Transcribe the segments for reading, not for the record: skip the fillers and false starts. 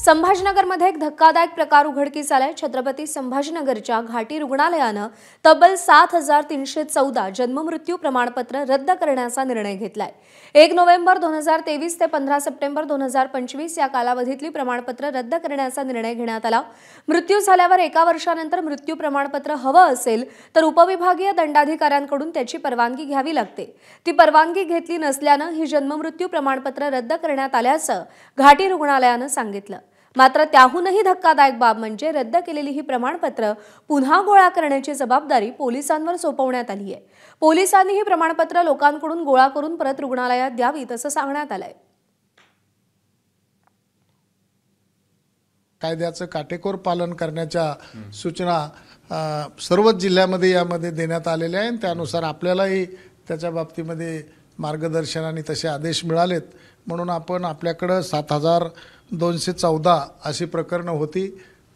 संभाजीनगरमध्ये एक धक्कादायक प्रकार उघडकीस आलाय। छत्रपती संभाजीनगरच्या घाटी रुग्णालयानं तब्बल 7314 जन्ममृत्यू प्रमाणपत्र रद्द करण्याचा निर्णय घेतलाय। 1 नोव्हेंबर 2023 ते 15 सप्टेंबर 2025 या कालावधीतली प्रमाणपत्र रद्द करण्याचा निर्णय घेण्यात आला। मृत्यू झाल्यावर 1 वर्षानंतर मृत्यू प्रमाणपत्र हवं असेल तर उपविभागीय दंडाधिकाऱ्यांकडून त्याची परवानगी घ्यावी लागते। ती परवानगी घेतली नसल्यानं ही जन्ममृत्यू प्रमाणपत्र रद्द करण्यात आल्याचं घाटी रुग्णालयानं सांगितलं। मात्र त्याहूनही धक्कादायक बाब म्हणजे रद्द केलेली ही प्रमाणपत्र पुन्हा गोळा करण्याची जबाबदारी पोलिसांवर सोपवण्यात आली आहे। पोलिसांनी ही प्रमाणपत्र लोकांकडून गोळा करून परत रुग्णालयात द्यावीत असं सांगण्यात आलंय। कायद्याचं काटेकोर पालन करण्याच्या सूचना सर्वच जिल्ह्यामध्ये यामध्ये देण्यात आलेल्या आहेत। त्यानुसार आपल्यालाही त्याच्या बाबतीमध्ये मार्गदर्शन आणि तसे आदेश मिळालेत। म्हणून आपण आपल्याकडे 7214 अशी प्रकरणं होती,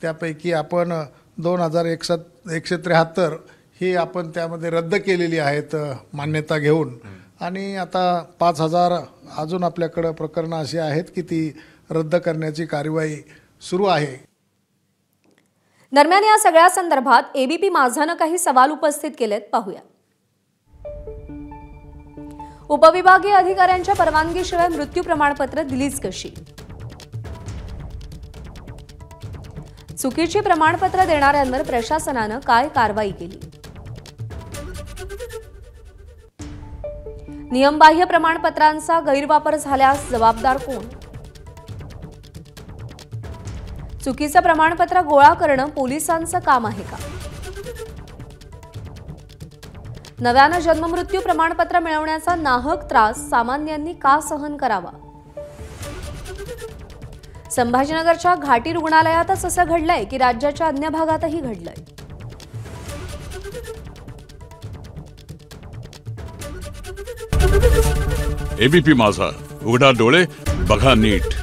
त्यापैकी आपण 2173 ही आपण त्यामध्ये रद्द केलेली आहेत मान्यता घेऊन, आणि आता 5000 अजून आपल्याकडे प्रकरणं अशी आहेत की ती रद्द करण्याची कार्यवाही सुरू आहे। दरम्यान या सगळ्या संदर्भात एबीपी माझानं काही सवाल उपस्थित केलेत, पाहूया। उपविभागीय अधिकाऱ्यांच्या परवानगीशिवाय मृत्यू प्रमाणपत्र दिलीच कशी? चुकीची प्रमाणपत्र देणाऱ्यांवर प्रशासनानं काय कारवाई केली? नियमबाह्य प्रमाणपत्रांचा गैरवापर झाल्यास जबाबदार कोण? चुकीचं प्रमाणपत्र गोळा करणं पोलिसांचं काम आहे का? नव्यानं जन्ममृत्यू प्रमाणपत्र मिळवण्याचा नाहक त्रास सामान्यांनी का सहन करावा? संभाजीनगरच्या घाटी रुग्णालयातच असं घडलंय की राज्याच्या अन्य भागातही घडलंय? एबीपी माझा, उघडा डोळे बघा नीट।